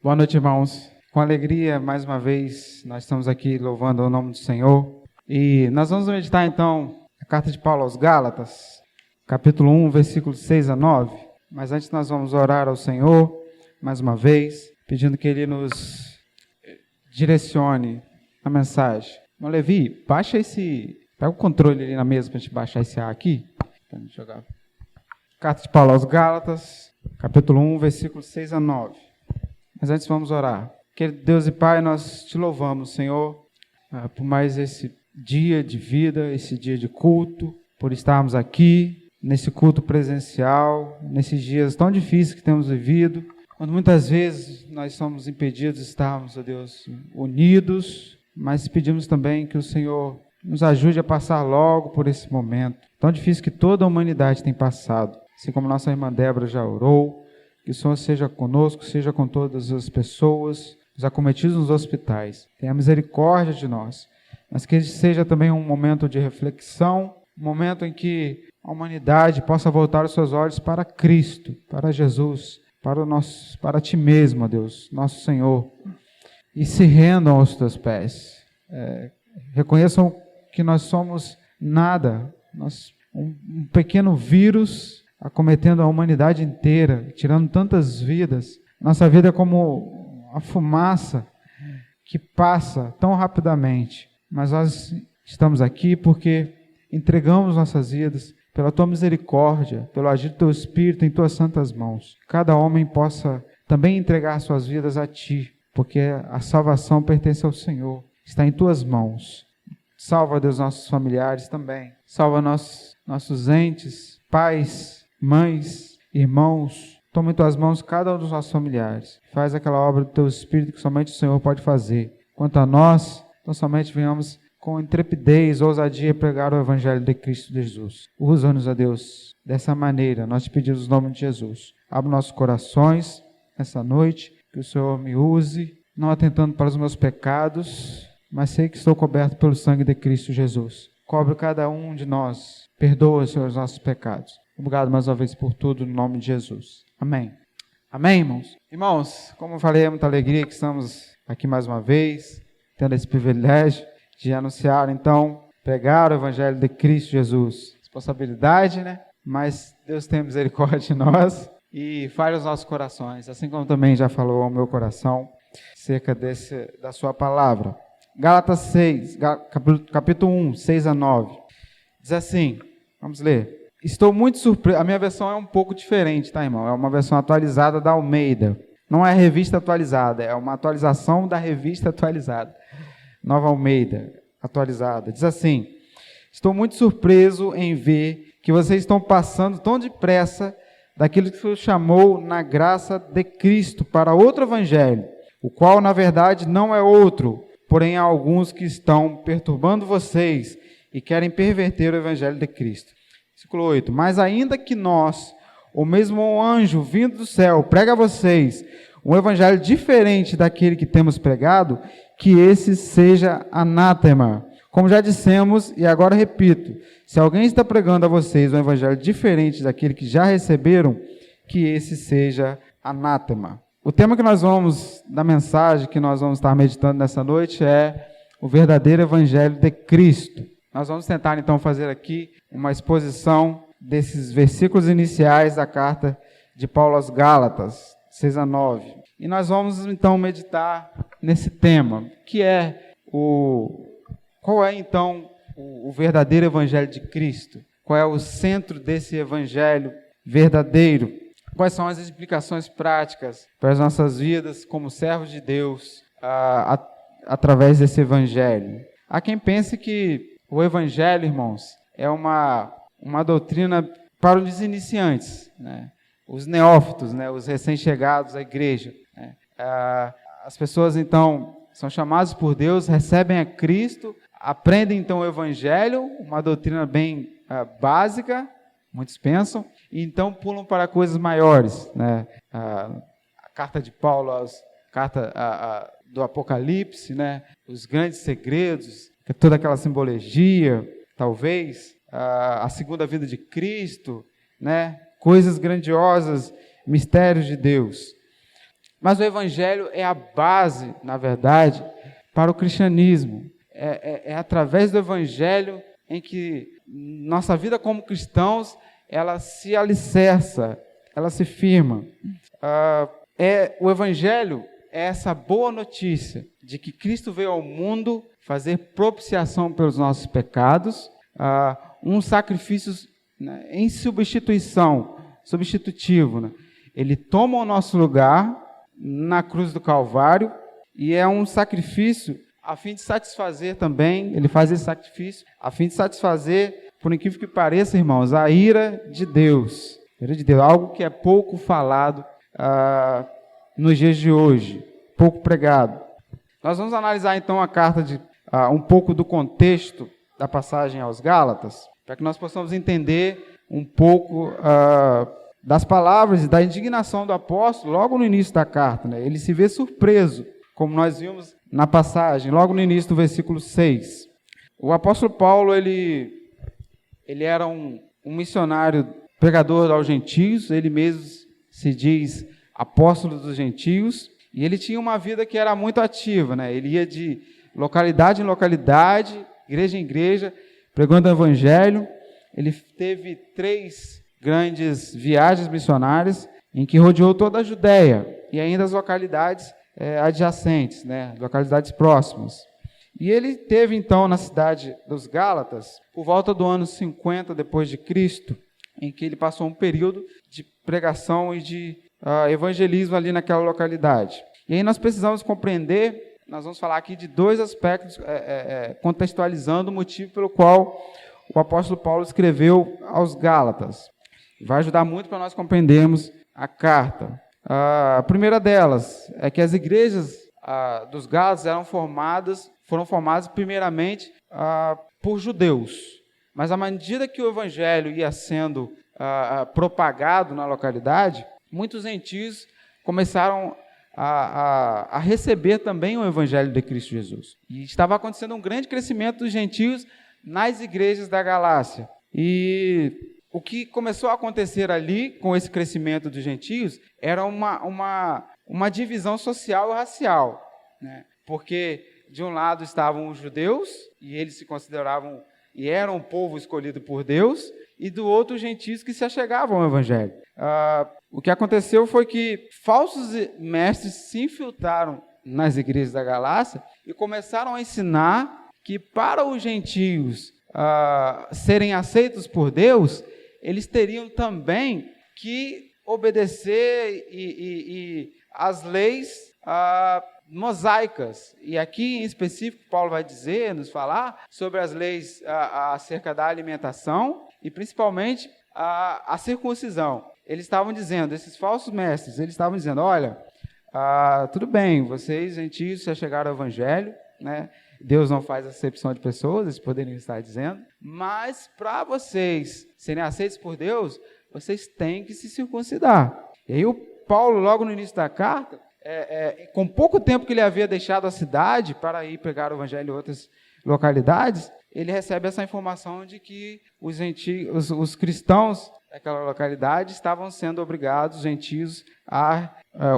Boa noite, irmãos. Com alegria, mais uma vez, nós estamos aqui louvando o nome do Senhor. E nós vamos meditar, então, a carta de Paulo aos Gálatas, capítulo 1, versículos 6 a 9. Mas antes nós vamos orar ao Senhor, mais uma vez, pedindo que Ele nos direcione a mensagem. Irmão Levi, baixa esse... Pega o controle ali na mesa para a gente baixar esse ar aqui. Para gente jogar. Carta de Paulo aos Gálatas, capítulo 1, versículos 6 a 9. Mas antes vamos orar. Querido Deus e Pai, nós te louvamos, Senhor, por mais esse dia de vida, esse dia de culto, por estarmos aqui, nesse culto presencial, nesses dias tão difíceis que temos vivido, quando muitas vezes nós somos impedidos de estarmos, ó Deus, unidos, mas pedimos também que o Senhor nos ajude a passar logo por esse momento tão difícil que toda a humanidade tem passado, assim como nossa irmã Débora já orou. Que o Senhor seja conosco, seja com todas as pessoas, os acometidos nos hospitais. Tenha misericórdia de nós. Mas que seja também um momento de reflexão, um momento em que a humanidade possa voltar os seus olhos para Cristo, para Jesus, para Ti mesmo, ó Deus, nosso Senhor. E se rendam aos Teus pés. Reconheçam que nós somos nada, um pequeno vírus acometendo a humanidade inteira, tirando tantas vidas. Nossa vida é como a fumaça que passa tão rapidamente. Mas nós estamos aqui porque entregamos nossas vidas pela Tua misericórdia, pelo agir do Teu Espírito em Tuas santas mãos. Cada homem possa também entregar suas vidas a Ti, porque a salvação pertence ao Senhor. Está em Tuas mãos. Salva, Deus, nossos familiares também. Salva nossos entes, pais, mães, irmãos, toma em Tuas mãos cada um dos nossos familiares. Faz aquela obra do Teu Espírito que somente o Senhor pode fazer. Quanto a nós, então somente venhamos com intrepidez, ousadia pregar o Evangelho de Cristo Jesus. Usa-nos, a Deus, dessa maneira. Nós te pedimos no nome de Jesus. Abra nossos corações nessa noite, que o Senhor me use, não atentando para os meus pecados, mas sei que estou coberto pelo sangue de Cristo Jesus. Cobre cada um de nós. Perdoa, Senhor, os nossos pecados. Obrigado mais uma vez por tudo, no nome de Jesus. Amém. Amém, irmãos? Irmãos, como eu falei, é muita alegria que estamos aqui mais uma vez, tendo esse privilégio de anunciar, então, pregar o Evangelho de Cristo Jesus. Responsabilidade, né? Mas Deus tem misericórdia de nós e fale os nossos corações, assim como também já falou ao meu coração, acerca da sua palavra. Gálatas 6, capítulo 1, 6 a 9. Diz assim, vamos ler. Estou muito surpreso, a minha versão é um pouco diferente, tá, irmão? É uma versão atualizada da Almeida. Não é a revista atualizada, é uma atualização da revista atualizada. Nova Almeida, atualizada. Diz assim, estou muito surpreso em ver que vocês estão passando tão depressa daquilo que o Senhor chamou na graça de Cristo para outro evangelho, o qual, na verdade, não é outro, porém há alguns que estão perturbando vocês e querem perverter o evangelho de Cristo. Versículo 8. Mas ainda que nós, ou mesmo um anjo vindo do céu, prega a vocês um evangelho diferente daquele que temos pregado, que esse seja anátema. Como já dissemos, e agora repito, se alguém está pregando a vocês um evangelho diferente daquele que já receberam, que esse seja anátema. O tema que da mensagem que nós vamos estar meditando nessa noite é o verdadeiro evangelho de Cristo. Nós vamos tentar, então, fazer aqui uma exposição desses versículos iniciais da carta de Paulo aos Gálatas, 6 a 9. E nós vamos, então, meditar nesse tema, que é qual é, então, o verdadeiro evangelho de Cristo? Qual é o centro desse evangelho verdadeiro? Quais são as explicações práticas para as nossas vidas como servos de Deus através desse evangelho? Há quem pense que o evangelho, irmãos, é uma doutrina para os iniciantes, né? Os neófitos, né? Os recém-chegados à igreja. Né? As pessoas, então, são chamadas por Deus, recebem a Cristo, aprendem, então, o evangelho, uma doutrina bem básica, muitos pensam, e então pulam para coisas maiores. Né? A carta de Paulo, carta do Apocalipse, né? Os grandes segredos, toda aquela simbologia, talvez, a segunda vida de Cristo, né? Coisas grandiosas, mistérios de Deus. Mas o Evangelho é a base, na verdade, para o cristianismo. É através do Evangelho em que nossa vida como cristãos, ela se alicerça, ela se firma. O Evangelho é essa boa notícia de que Cristo veio ao mundo fazer propiciação pelos nossos pecados, um sacrifício, né, em substitutivo. Né? Ele toma o nosso lugar na cruz do Calvário e é um sacrifício a fim de satisfazer também, ele faz esse sacrifício a fim de satisfazer, por incrível que pareça, irmãos, a ira de Deus. Algo que é pouco falado nos dias de hoje, pouco pregado. Nós vamos analisar então a carta um pouco do contexto da passagem aos Gálatas, para que nós possamos entender um pouco das palavras e da indignação do apóstolo logo no início da carta. Né? Ele se vê surpreso, como nós vimos na passagem, logo no início do versículo 6. O apóstolo Paulo, ele era um missionário pregador aos gentios, ele mesmo se diz apóstolo dos gentios, e ele tinha uma vida que era muito ativa, né? Ele ia de localidade em localidade, igreja em igreja, pregando o evangelho. Ele teve 3 grandes viagens missionárias, em que rodeou toda a Judéia, e ainda as localidades adjacentes, né? Localidades próximas. E ele teve, então, na cidade dos Gálatas, por volta do ano 50 depois de Cristo, em que ele passou um período de pregação e de evangelismo ali naquela localidade. E aí nós precisamos compreender, nós vamos falar aqui de 2 aspectos, contextualizando o motivo pelo qual o apóstolo Paulo escreveu aos Gálatas. Vai ajudar muito para nós compreendermos a carta. A primeira delas é que as igrejas dos Gálatas foram formadas primeiramente por judeus. Mas à medida que o evangelho ia sendo propagado na localidade, muitos gentios começaram a receber também o evangelho de Cristo Jesus. E estava acontecendo um grande crescimento dos gentios nas igrejas da Galácia. E o que começou a acontecer ali, com esse crescimento dos gentios, era uma divisão social e racial. Né? Porque, de um lado, estavam os judeus, e eles se consideravam e eram o povo escolhido por Deus, e do outro, os gentios que se achegavam ao evangelho. O que aconteceu foi que falsos mestres se infiltraram nas igrejas da Galácia e começaram a ensinar que para os gentios serem aceitos por Deus, eles teriam também que obedecer às leis mosaicas. E aqui, em específico, Paulo vai nos falar sobre as leis acerca da alimentação e, principalmente, a circuncisão. Eles estavam dizendo, esses falsos mestres, eles estavam dizendo, olha, tudo bem, vocês, gentios, já chegaram ao evangelho, né? Deus não faz acepção de pessoas, eles poderiam estar dizendo, mas para vocês serem aceitos por Deus, vocês têm que se circuncidar. E aí o Paulo, logo no início da carta, com pouco tempo que ele havia deixado a cidade para ir pregar o evangelho em outras localidades, ele recebe essa informação de que os cristãos daquela localidade estavam sendo obrigados, os gentios, a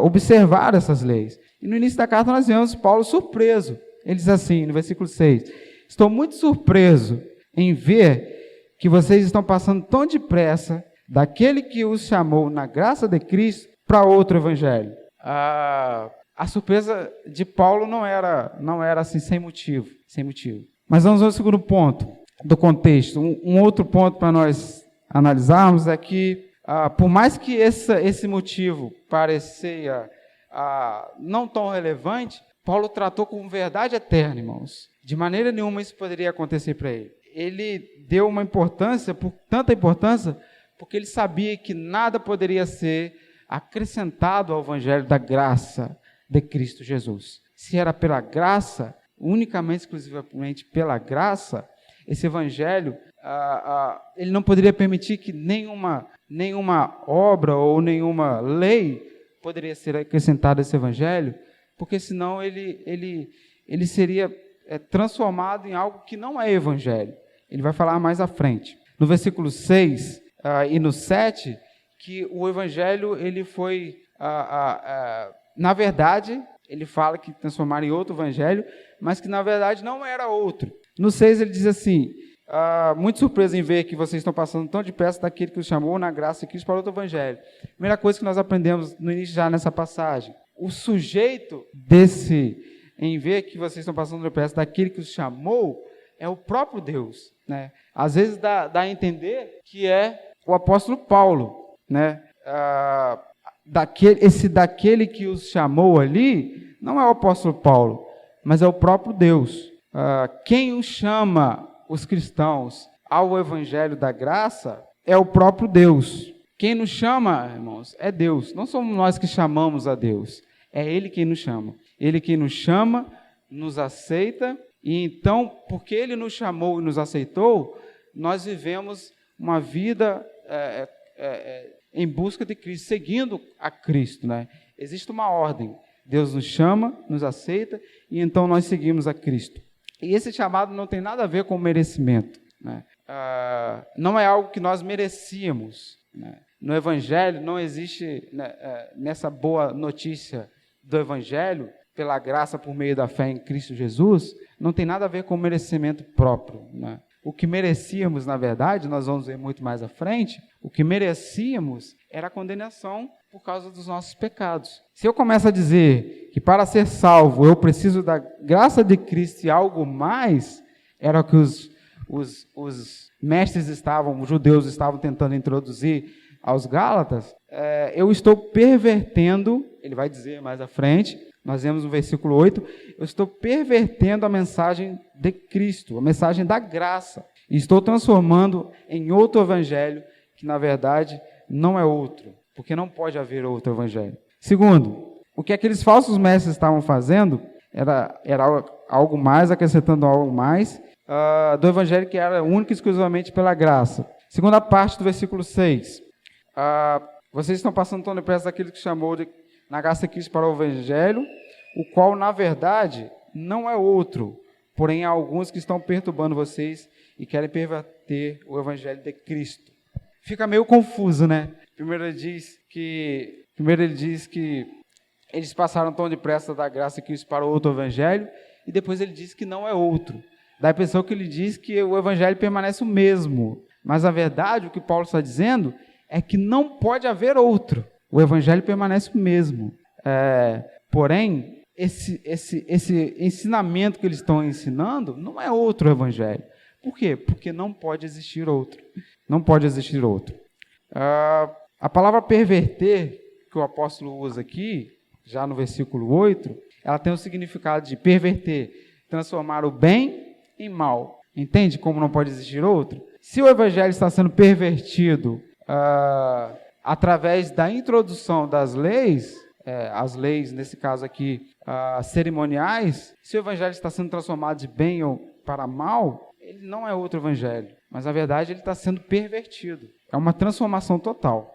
observar essas leis. E no início da carta nós vemos Paulo surpreso. Ele diz assim, no versículo 6, estou muito surpreso em ver que vocês estão passando tão depressa daquele que os chamou na graça de Cristo para outro evangelho. A surpresa de Paulo não era assim sem motivo. Mas vamos ao segundo ponto do contexto. Um outro ponto para nós analisarmos é que, por mais que esse motivo parecia não tão relevante, Paulo tratou como verdade eterna, irmãos. De maneira nenhuma isso poderia acontecer para ele. Ele deu uma importância, tanta importância, porque ele sabia que nada poderia ser acrescentado ao evangelho da graça de Cristo Jesus. Se era pela graça, unicamente, exclusivamente pela graça, esse evangelho, ele não poderia permitir que nenhuma obra ou nenhuma lei poderia ser acrescentada a esse evangelho, porque senão ele seria transformado em algo que não é evangelho. Ele vai falar mais à frente. No versículo 6 e no 7, que o evangelho ele foi na verdade, ele fala que transformaram em outro evangelho, mas que na verdade não era outro. No 6 ele diz assim, muito surpreso em ver que vocês estão passando tão depressa daquele que os chamou na graça de Cristo para outro evangelho. Primeira coisa que nós aprendemos no início já nessa passagem, o sujeito em ver que vocês estão passando depressa daquele que os chamou, é o próprio Deus, né? Às vezes dá a entender que é o apóstolo Paulo, né? Daquele que os chamou ali, não é o apóstolo Paulo, mas é o próprio Deus. Quem os chama, os cristãos, ao evangelho da graça, é o próprio Deus. Quem nos chama, irmãos, é Deus. Não somos nós que chamamos a Deus, é Ele quem nos chama. Ele quem nos chama, nos aceita, e então, porque Ele nos chamou e nos aceitou, nós vivemos uma vida em busca de Cristo, seguindo a Cristo, né? Existe uma ordem. Deus nos chama, nos aceita, e então nós seguimos a Cristo. E esse chamado não tem nada a ver com merecimento, né? Não é algo que nós merecíamos, né? No Evangelho não existe, nessa boa notícia do Evangelho, pela graça por meio da fé em Cristo Jesus, não tem nada a ver com merecimento próprio, né? O que merecíamos, na verdade, nós vamos ver muito mais à frente, o que merecíamos era a condenação por causa dos nossos pecados. Se eu começo a dizer que para ser salvo eu preciso da graça de Cristo e algo mais, era o que os mestres os judeus estavam tentando introduzir aos Gálatas, eu estou pervertendo, ele vai dizer mais à frente, nós vemos no versículo 8, eu estou pervertendo a mensagem de Cristo, a mensagem da graça, e estou transformando em outro evangelho, que na verdade não é outro, porque não pode haver outro evangelho. Segundo, o que aqueles falsos mestres estavam fazendo era algo mais, acrescentando algo mais, do evangelho que era único e exclusivamente pela graça. Segunda parte do versículo 6, vocês estão passando tão depressa daquele que chamou na graça de Cristo para o evangelho, o qual, na verdade, não é outro, porém há alguns que estão perturbando vocês e querem perverter o evangelho de Cristo. Fica meio confuso, né? Primeiro ele diz que eles passaram tão depressa da graça de Cristo para outro evangelho, e depois ele diz que não é outro. Dá a impressão que ele diz que o evangelho permanece o mesmo, mas a verdade, o que Paulo está dizendo, é que não pode haver outro. O evangelho permanece o mesmo. Porém, esse ensinamento que eles estão ensinando não é outro evangelho. Por quê? Porque não pode existir outro. Não pode existir outro. A palavra perverter, que o apóstolo usa aqui, já no versículo 8, ela tem o significado de perverter, transformar o bem em mal. Entende como não pode existir outro? Se o evangelho está sendo pervertido através da introdução das leis, as leis, nesse caso aqui, cerimoniais, se o evangelho está sendo transformado de bem ou para mal, ele não é outro evangelho, mas na verdade ele está sendo pervertido. É uma transformação total.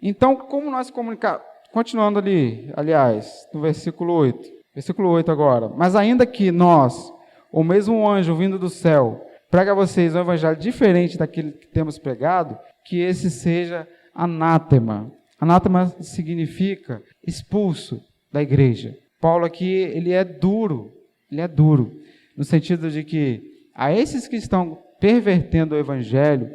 Então, como nós comunicamos? Continuando ali, aliás, no versículo 8. Versículo 8 agora. Mas ainda que nós, ou mesmo um anjo vindo do céu, prega a vocês um evangelho diferente daquele que temos pregado, que esse seja anátema. Anátema significa expulso da igreja. Paulo aqui, ele é duro, no sentido de que a esses que estão pervertendo o evangelho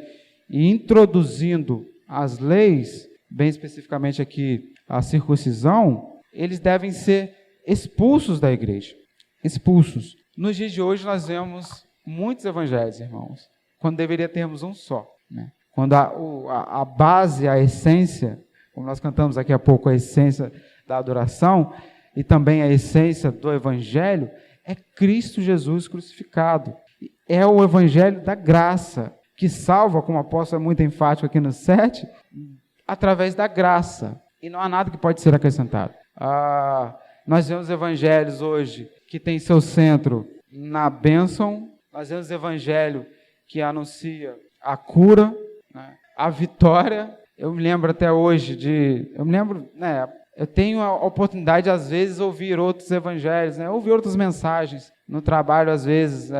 e introduzindo as leis, bem especificamente aqui a circuncisão, eles devem ser expulsos da igreja. Expulsos. Nos dias de hoje nós vemos muitos evangelhos, irmãos, quando deveria termos um só, né? Quando a base, a essência, como nós cantamos aqui a pouco, a essência da adoração e também a essência do evangelho é Cristo Jesus crucificado. É o evangelho da graça, que salva, como o apóstolo é muito enfático aqui no 7, através da graça. E não há nada que pode ser acrescentado. Nós vemos evangelhos hoje que tem seu centro na bênção, nós vemos evangelho que anuncia a cura, né, a vitória. Eu me lembro até hoje eu tenho a oportunidade, às vezes, de ouvir outros evangelhos, né, ouvir outras mensagens. No trabalho, às vezes,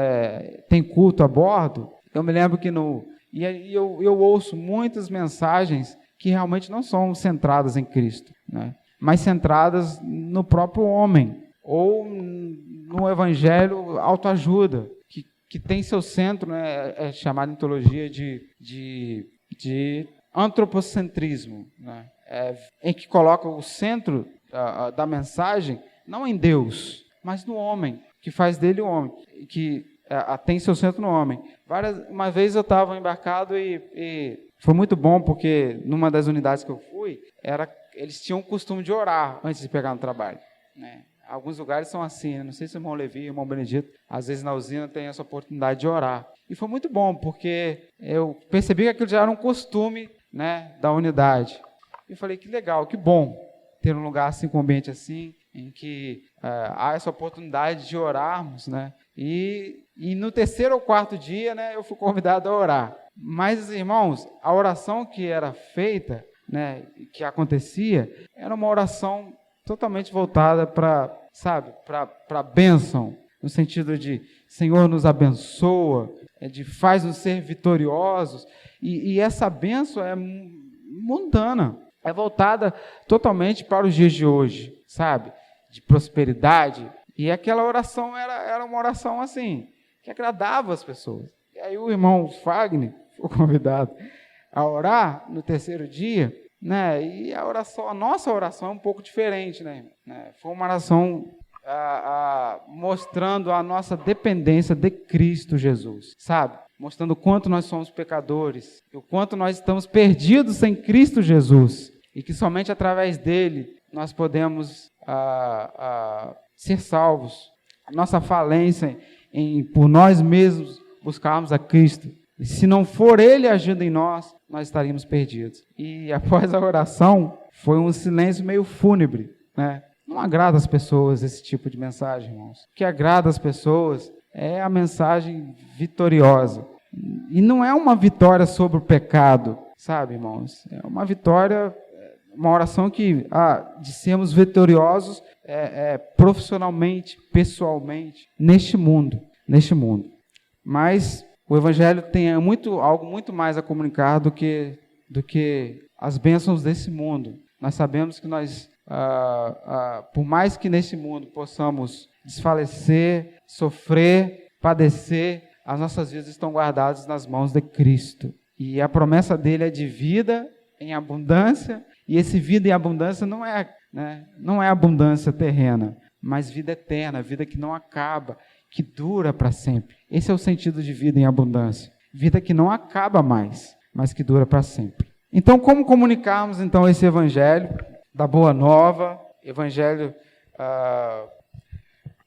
tem culto a bordo. Eu me lembro que eu ouço muitas mensagens que realmente não são centradas em Cristo, né? mais centradas no próprio homem, ou no evangelho autoajuda, que tem seu centro, né, é chamado em teologia de antropocentrismo, né, em que coloca o centro da mensagem não em Deus, mas no homem, que faz dele o homem, que tem seu centro no homem. Uma vez eu estava embarcado e foi muito bom, porque numa das unidades que eu fui, eles tinham o costume de orar antes de pegar no trabalho, né? Alguns lugares são assim, né? Não sei se o irmão Levi, o irmão Benedito, às vezes na usina tem essa oportunidade de orar. E foi muito bom, porque eu percebi que aquilo já era um costume, né, da unidade. E falei, que legal, que bom ter um lugar assim, com um ambiente assim, em que há essa oportunidade de orarmos, né? E no terceiro ou quarto dia, né, eu fui convidado a orar. Mas, irmãos, a oração que era feita, né, que acontecia, era uma oração totalmente voltada para a bênção, no sentido de Senhor nos abençoa, de faz-nos ser vitoriosos, e essa bênção é mundana, é voltada totalmente para os dias de hoje, sabe? De prosperidade, e aquela oração era uma oração assim, que agradava as pessoas. E aí o irmão Fagner foi convidado a orar no terceiro dia, né? E a nossa oração é um pouco diferente, né? Foi uma oração mostrando a nossa dependência de Cristo Jesus, sabe? Mostrando o quanto nós somos pecadores, o quanto nós estamos perdidos sem Cristo Jesus, e que somente através dele nós podemos ser salvos. Nossa falência por nós mesmos buscarmos a Cristo. E se não for Ele agindo em nós, nós estaríamos perdidos. E após a oração, foi um silêncio meio fúnebre, né? Não agrada as pessoas esse tipo de mensagem, irmãos. O que agrada as pessoas é a mensagem vitoriosa. E não é uma vitória sobre o pecado, sabe, irmãos? É uma vitória, uma oração de sermos vitoriosos profissionalmente, pessoalmente, neste mundo. Mas o Evangelho tem algo muito mais a comunicar do que as bênçãos desse mundo. Nós sabemos que nós, por mais que neste mundo possamos desfalecer, sofrer, padecer, as nossas vidas estão guardadas nas mãos de Cristo. E a promessa dele é de vida em abundância, e esse vida em abundância não é abundância terrena, mas vida eterna, vida que não acaba, que dura para sempre. Esse é o sentido de vida em abundância. Vida que não acaba mais, mas que dura para sempre. Então, como comunicarmos então esse evangelho da Boa Nova, evangelho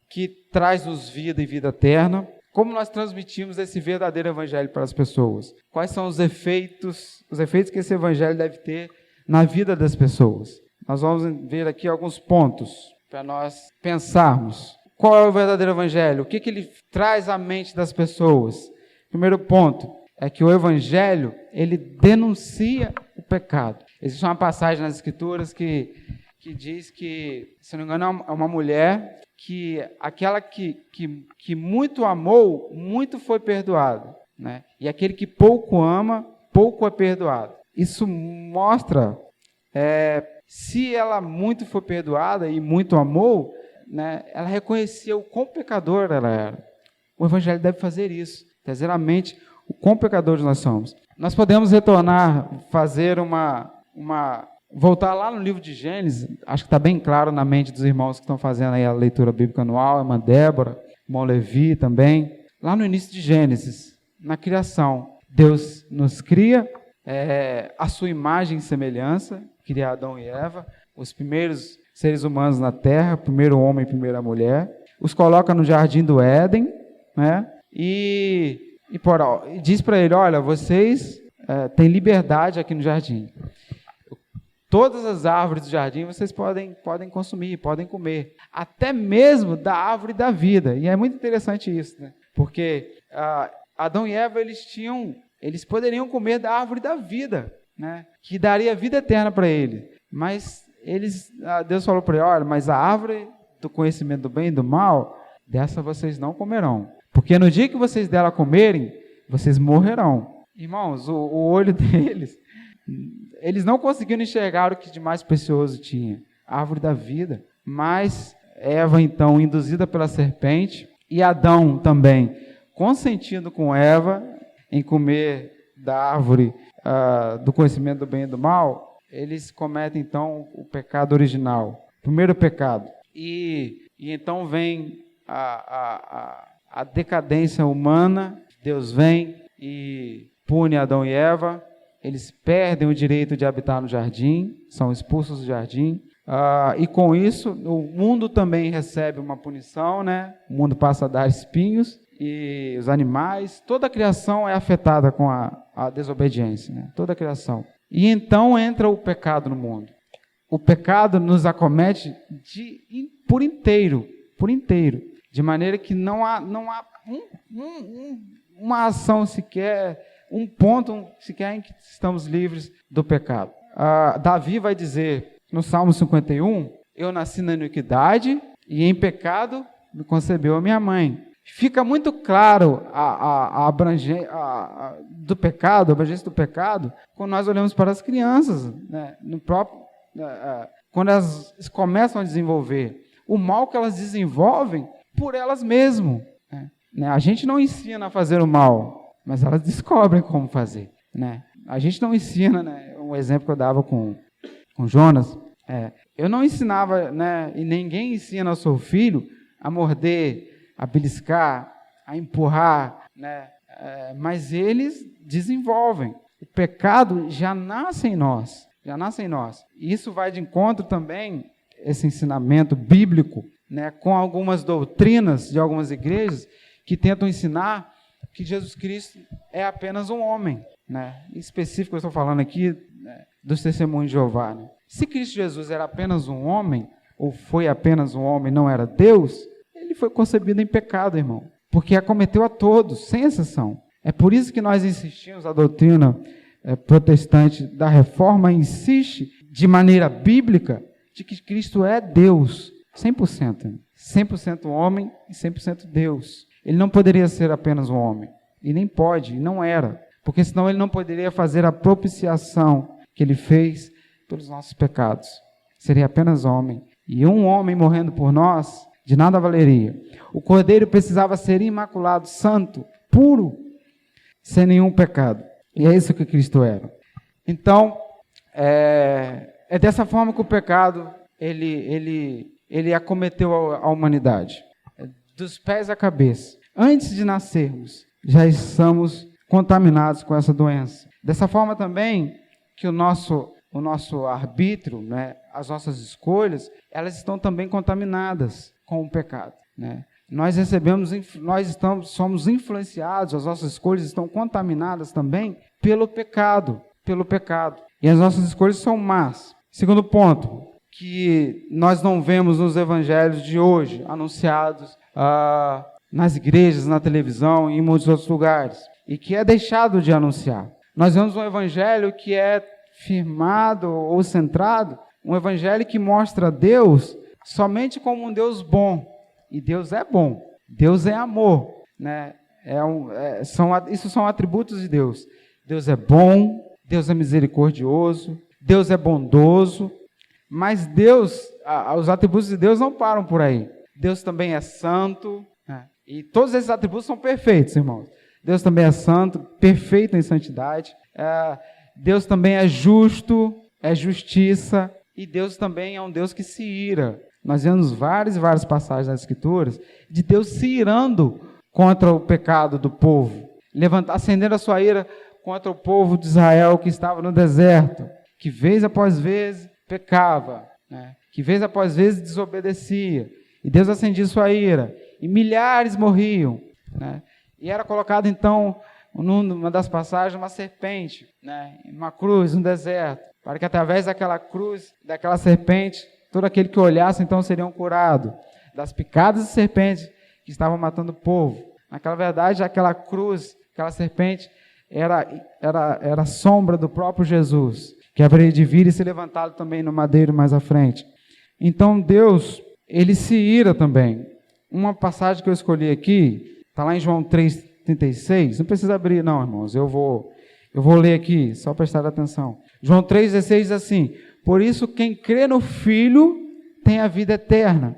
que traz-nos vida e vida eterna? Como nós transmitimos esse verdadeiro evangelho para as pessoas? Quais são os efeitos que esse evangelho deve ter na vida das pessoas? Nós vamos ver aqui alguns pontos para nós pensarmos. Qual é o verdadeiro evangelho? O que ele traz à mente das pessoas? Primeiro ponto é que o evangelho, ele denuncia o pecado. Existe uma passagem nas Escrituras que diz que, se não me engano, é uma mulher que aquela que muito amou, muito foi perdoado, né? E aquele que pouco ama, pouco é perdoado. Isso mostra, se ela muito foi perdoada e muito amou, né, ela reconheceu o quão pecador ela era. O Evangelho deve fazer isso, trazer à mente o quão pecadores nós somos. Nós podemos retornar, fazer voltar lá no livro de Gênesis, acho que está bem claro na mente dos irmãos que estão fazendo aí a leitura bíblica anual, a irmã Débora, o irmão Levi também. Lá no início de Gênesis, na criação, Deus nos cria a sua imagem e semelhança, cria Adão e Eva, os primeiros seres humanos na terra, primeiro homem e primeira mulher, os coloca no jardim do Éden, né? E diz para ele, olha, vocês têm liberdade aqui no jardim. Todas as árvores do jardim vocês podem consumir, podem comer, até mesmo da árvore da vida. E é muito interessante isso, né? Porque Adão e Eva eles poderiam comer da árvore da vida, né? Que daria vida eterna para eles. Mas Deus falou para ele, olha, mas a árvore do conhecimento do bem e do mal, dessa vocês não comerão. Porque no dia que vocês dela comerem, vocês morrerão. Irmãos, o olho deles, eles não conseguiram enxergar o que de mais precioso tinha. a árvore da vida. Mas Eva, então, induzida pela serpente, e Adão também, consentindo com Eva em comer da árvore do conhecimento do bem e do mal, eles cometem, então, o pecado original, o primeiro pecado. E então vem a decadência humana. Deus vem e pune Adão e Eva, eles perdem o direito de habitar no jardim, são expulsos do jardim, e com isso o mundo também recebe uma punição, né? O mundo passa a dar espinhos, e os animais, toda a criação é afetada com a desobediência, né? Toda a criação. E então entra o pecado no mundo. O pecado nos acomete por inteiro, de maneira que não há uma ação sequer, um ponto sequer em que estamos livres do pecado. Davi vai dizer no Salmo 51, eu nasci na iniquidade e em pecado me concebeu a minha mãe. Fica muito claro a abrangência do pecado, a abrangência do pecado, quando nós olhamos para as crianças, né? Quando elas começam a desenvolver o mal que elas desenvolvem por elas mesmas. Né? A gente não ensina a fazer o mal, mas elas descobrem como fazer. Né? A gente não ensina, né? Um exemplo que eu dava com Jonas, eu não ensinava, né? E ninguém ensina ao seu filho a morder, a beliscar, a empurrar, né? Mas eles desenvolvem. O pecado já nasce em nós. E isso vai de encontro também, esse ensinamento bíblico, né, com algumas doutrinas de algumas igrejas que tentam ensinar que Jesus Cristo é apenas um homem. Né? Em específico, eu estou falando aqui, né, dos testemunhos de Jeová. Né? Se Cristo Jesus era apenas um homem, ou foi apenas um homem, não era Deus, ele foi concebido em pecado, irmão, porque acometeu a todos, sem exceção. É por isso que nós insistimos, a doutrina protestante da Reforma insiste de maneira bíblica de que Cristo é Deus, 100%. 100% homem e 100% Deus. Ele não poderia ser apenas um homem. E nem pode, e não era. Porque senão ele não poderia fazer a propiciação que ele fez pelos nossos pecados. Seria apenas homem. E um homem morrendo por nós, de nada valeria. O cordeiro precisava ser imaculado, santo, puro, sem nenhum pecado. E é isso que Cristo era. Então, é dessa forma que o pecado, ele acometeu a humanidade. Dos pés à cabeça. Antes de nascermos, já estamos contaminados com essa doença. Dessa forma também que o nosso arbítrio, né, as nossas escolhas, elas estão também contaminadas com o pecado. Né? Somos influenciados, as nossas escolhas estão contaminadas também pelo pecado. E as nossas escolhas são más. Segundo ponto, que nós não vemos nos evangelhos de hoje, anunciados nas igrejas, na televisão e em muitos outros lugares, e que é deixado de anunciar. Nós vemos um evangelho que é firmado ou centrado, um evangelho que mostra Deus somente como um Deus bom. E Deus é bom, Deus é amor, né? Isso são atributos de Deus. Deus é bom, Deus é misericordioso, Deus é bondoso, mas os atributos de Deus não param por aí. Deus também é santo, né? E todos esses atributos são perfeitos, irmãos. Deus também é santo, perfeito em santidade. Deus também é justo, é justiça, e Deus também é um Deus que se ira. Nós vemos várias e várias passagens nas Escrituras de Deus se irando contra o pecado do povo, acendendo a sua ira contra o povo de Israel que estava no deserto, que vez após vez pecava, né? Que vez após vez desobedecia, e Deus acendia sua ira, e milhares morriam, né? E era colocado então, numa das passagens, uma serpente, né? Uma cruz no deserto, para que através daquela cruz, daquela serpente, todo aquele que olhasse, então, seriam curados das picadas de serpente que estavam matando o povo. Naquela verdade, aquela cruz, aquela serpente, era a sombra do próprio Jesus, que haveria de vir e ser levantado também no madeiro mais à frente. Então, Deus, ele se ira também. Uma passagem que eu escolhi aqui, está lá em João 3,36. Não precisa abrir, não, irmãos. Eu vou ler aqui, só prestar atenção. João 3,16 diz assim: por isso, quem crê no Filho tem a vida eterna.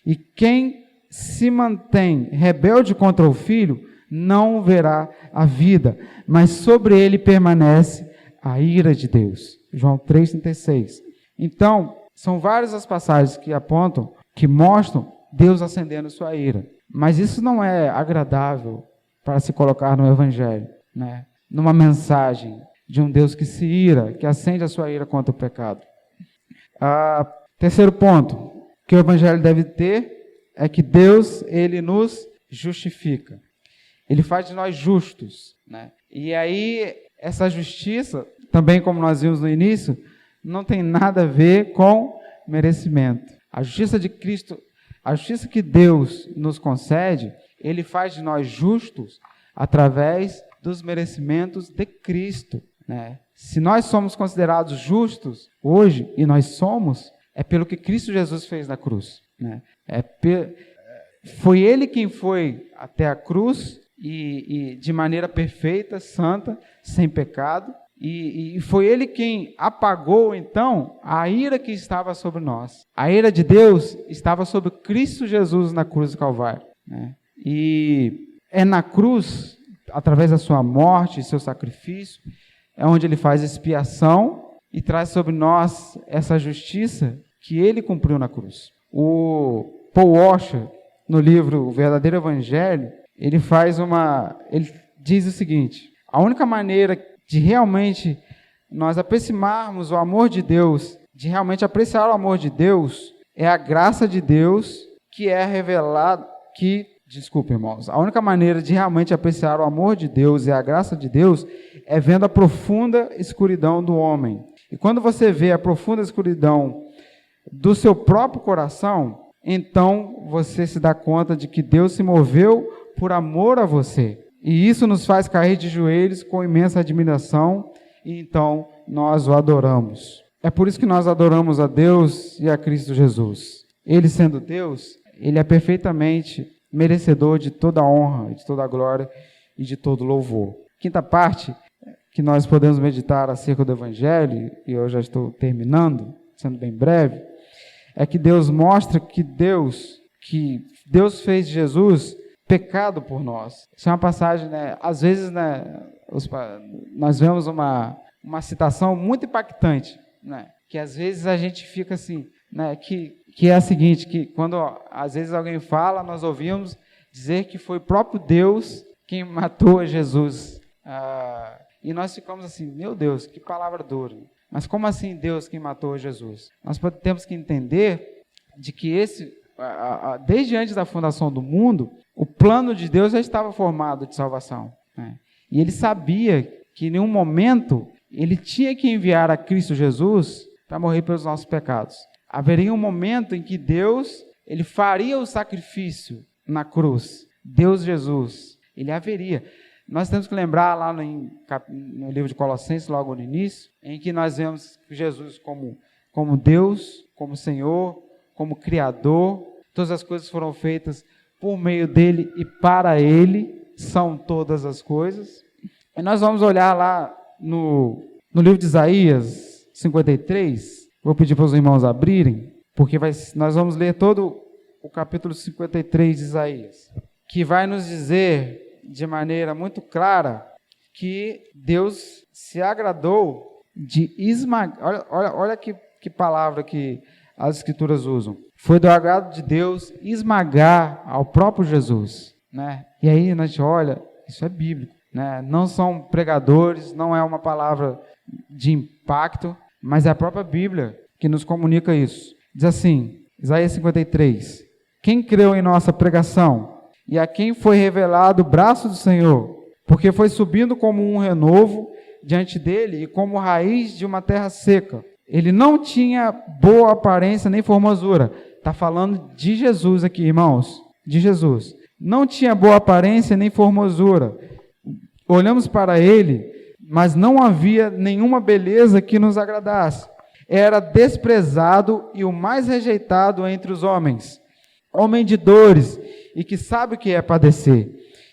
E quem se mantém rebelde contra o Filho, não verá a vida, mas sobre ele permanece a ira de Deus. João 3,36. Então, são várias as passagens que apontam, que mostram Deus acendendo sua ira. Mas isso não é agradável para se colocar no Evangelho, né? Numa mensagem de um Deus que se ira, que acende a sua ira contra o pecado. Terceiro ponto que o Evangelho deve ter é que Deus, ele nos justifica. Ele faz de nós justos, né? E aí, essa justiça, também como nós vimos no início, não tem nada a ver com merecimento. A justiça de Cristo, a justiça que Deus nos concede, ele faz de nós justos através dos merecimentos de Cristo, né? Se nós somos considerados justos hoje, e nós somos, é pelo que Cristo Jesus fez na cruz, né? Foi ele quem foi até a cruz e de maneira perfeita, santa, sem pecado, e foi ele quem apagou, então, a ira que estava sobre nós. A ira de Deus estava sobre Cristo Jesus na cruz do Calvário, né? E é na cruz, através da sua morte e seu sacrifício, é onde ele faz expiação e traz sobre nós essa justiça que ele cumpriu na cruz. O Paul Washer, no livro O Verdadeiro Evangelho, ele diz o seguinte: a única maneira de realmente nós aproximarmos o amor de Deus, de realmente apreciar o amor de Deus, é a graça de Deus que é revelada, desculpe, irmãos, a única maneira de realmente apreciar o amor de Deus e a graça de Deus é vendo a profunda escuridão do homem. E quando você vê a profunda escuridão do seu próprio coração, então você se dá conta de que Deus se moveu por amor a você. E isso nos faz cair de joelhos com imensa admiração, e então nós o adoramos. É por isso que nós adoramos a Deus e a Cristo Jesus. Ele sendo Deus, ele é perfeitamente merecedor de toda a honra, de toda a glória e de todo louvor. Quinta parte que nós podemos meditar acerca do Evangelho, e eu já estou terminando, sendo bem breve, é que Deus mostra que Deus fez Jesus pecado por nós. Isso é uma passagem, né? Às vezes, né, nós vemos uma citação muito impactante, né? Que às vezes a gente fica assim, né? Que é a seguinte, que quando às vezes alguém fala, nós ouvimos dizer que foi o próprio Deus quem matou Jesus. E nós ficamos assim, meu Deus, que palavra dura. Mas como assim Deus quem matou Jesus? Nós temos que entender de que desde antes da fundação do mundo, o plano de Deus já estava formado de salvação, né? E ele sabia que em nenhum momento ele tinha que enviar a Cristo Jesus para morrer pelos nossos pecados. Haveria um momento em que Deus, ele faria o sacrifício na cruz. Deus Jesus, ele haveria. Nós temos que lembrar lá no livro de Colossenses, logo no início, em que nós vemos Jesus como Deus, como Senhor, como Criador. Todas as coisas foram feitas por meio dele e para ele, são todas as coisas. E nós vamos olhar lá no livro de Isaías 53, vou pedir para os irmãos abrirem, porque nós vamos ler todo o capítulo 53 de Isaías, que vai nos dizer de maneira muito clara que Deus se agradou de esmagar. Olha que palavra que as Escrituras usam. Foi do agrado de Deus esmagar ao próprio Jesus, né? E aí a gente olha, isso é bíblico, né? Não são pregadores, não é uma palavra de impacto, mas é a própria Bíblia que nos comunica isso. Diz assim, Isaías 53, quem creu em nossa pregação e a quem foi revelado o braço do Senhor, porque foi subindo como um renovo diante dele e como raiz de uma terra seca. Ele não tinha boa aparência nem formosura. Está falando de Jesus aqui, irmãos, de Jesus. Não tinha boa aparência nem formosura. Olhamos para ele, mas não havia nenhuma beleza que nos agradasse. Era desprezado e o mais rejeitado entre os homens. Homem de dores e que sabe o que é padecer.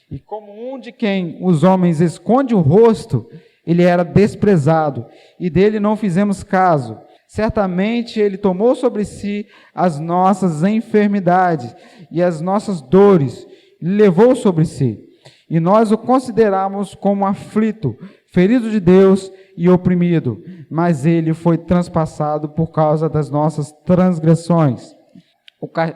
E como um de quem os homens esconde o rosto, ele era desprezado e dele não fizemos caso. Certamente Ele tomou sobre si as nossas enfermidades e as nossas dores, levou sobre si. E nós o consideramos como aflito, ferido de Deus e oprimido, mas Ele foi transpassado por causa das nossas transgressões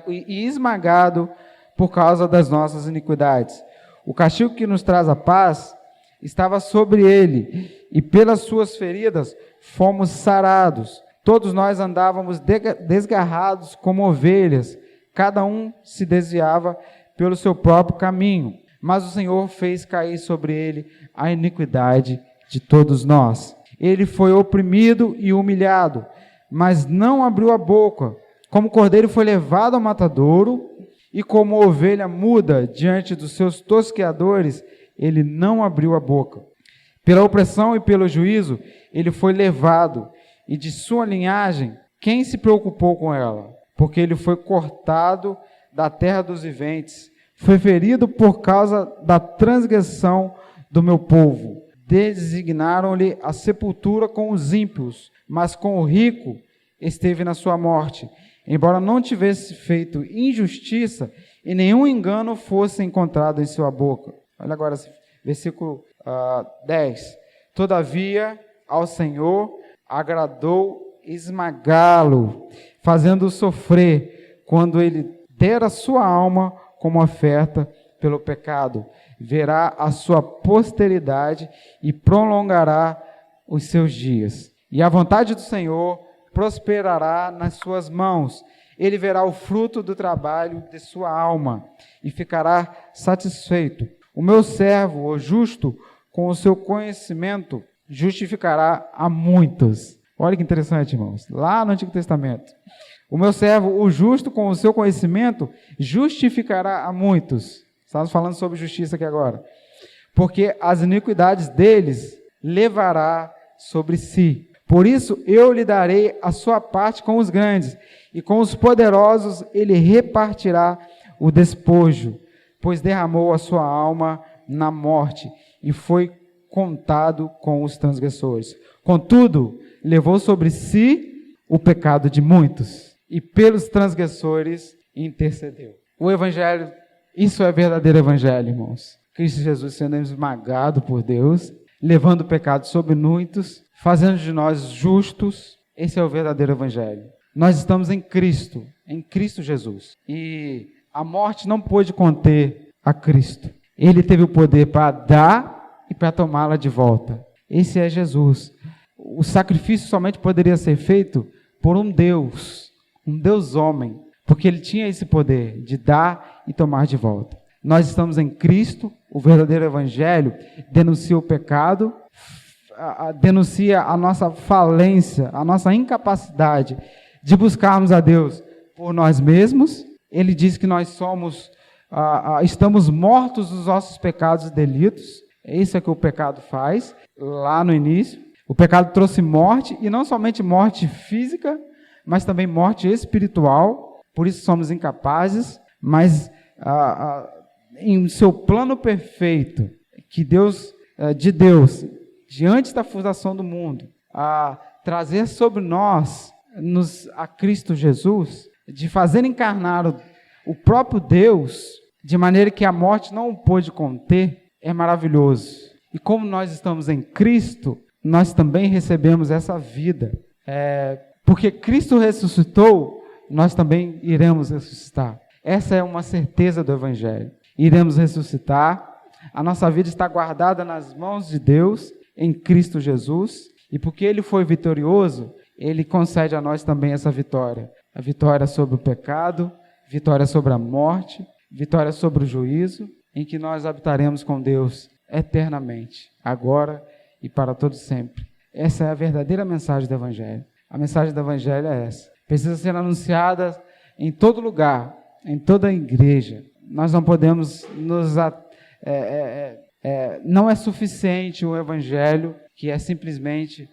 e esmagado por causa das nossas iniquidades. O castigo que nos traz a paz estava sobre Ele, e pelas suas feridas fomos sarados. Todos nós andávamos desgarrados como ovelhas, cada um se desviava pelo seu próprio caminho, mas o Senhor fez cair sobre ele a iniquidade de todos nós. Ele foi oprimido e humilhado, mas não abriu a boca. Como cordeiro foi levado ao matadouro, e como ovelha muda diante dos seus tosqueadores, ele não abriu a boca. Pela opressão e pelo juízo, ele foi levado, e de sua linhagem, quem se preocupou com ela? Porque ele foi cortado da terra dos viventes, foi ferido por causa da transgressão do meu povo. Designaram-lhe a sepultura com os ímpios, mas com o rico esteve na sua morte, embora não tivesse feito injustiça e nenhum engano fosse encontrado em sua boca. Olha agora, versículo 10. Todavia, ao Senhor agradou esmagá-lo, fazendo-o sofrer, quando ele der a sua alma como oferta pelo pecado. Verá a sua posteridade e prolongará os seus dias. E a vontade do Senhor prosperará nas suas mãos. Ele verá o fruto do trabalho de sua alma e ficará satisfeito. O meu servo, o justo, com o seu conhecimento, justificará a muitos. Olha que interessante, irmãos. Lá no Antigo Testamento. O meu servo, o justo, com o seu conhecimento, justificará a muitos. Estamos falando sobre justiça aqui agora. Porque as iniquidades deles levará sobre si. Por isso eu lhe darei a sua parte com os grandes, e com os poderosos ele repartirá o despojo, pois derramou a sua alma na morte, e foi contado com os transgressores. Contudo, levou sobre si o pecado de muitos, e pelos transgressores intercedeu. O Evangelho, isso é verdadeiro Evangelho, irmãos. Cristo Jesus sendo esmagado por Deus, levando o pecado sobre muitos, fazendo de nós justos. Esse é o verdadeiro Evangelho. Nós estamos em Cristo Jesus. E a morte não pôde conter a Cristo. Ele teve o poder para dar e para tomá-la de volta. Esse é Jesus. O sacrifício somente poderia ser feito por um Deus homem, porque ele tinha esse poder de dar e tomar de volta. Nós estamos em Cristo, o verdadeiro Evangelho denuncia o pecado, denuncia a nossa falência, a nossa incapacidade de buscarmos a Deus por nós mesmos. Ele diz que nós estamos mortos nos nossos pecados e delitos. Isso é que o pecado faz, lá no início. O pecado trouxe morte, e não somente morte física, mas também morte espiritual. Por isso somos incapazes, mas em seu plano perfeito, que Deus, de antes da fundação do mundo, a trazer sobre nós, a Cristo Jesus, de fazer encarnar o próprio Deus, de maneira que a morte não o pôde conter, é maravilhoso. E como nós estamos em Cristo, nós também recebemos essa vida. Porque Cristo ressuscitou, nós também iremos ressuscitar. Essa é uma certeza do Evangelho. Iremos ressuscitar, a nossa vida está guardada nas mãos de Deus, em Cristo Jesus, e porque Ele foi vitorioso, Ele concede a nós também essa vitória. A vitória sobre o pecado, vitória sobre a morte, vitória sobre o juízo, em que nós habitaremos com Deus eternamente, agora e para todo sempre. Essa é a verdadeira mensagem do Evangelho. A mensagem do Evangelho é essa. Precisa ser anunciada em todo lugar, em toda a igreja. Nós não podemos não é suficiente o Evangelho, que é simplesmente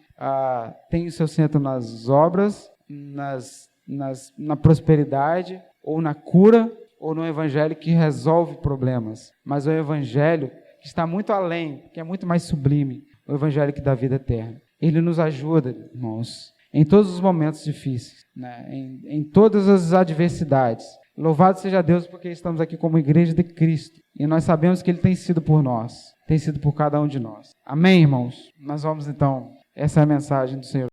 tem o seu centro nas obras, na prosperidade, ou na cura, ou no Evangelho que resolve problemas. Mas o Evangelho que está muito além, que é muito mais sublime, o Evangelho que dá vida eterna. Ele nos ajuda, irmãos, em todos os momentos difíceis, né? Em todas as adversidades. Louvado seja Deus porque estamos aqui como igreja de Cristo e nós sabemos que Ele tem sido por nós, tem sido por cada um de nós. Amém, irmãos? Nós vamos então, essa é a mensagem do Senhor.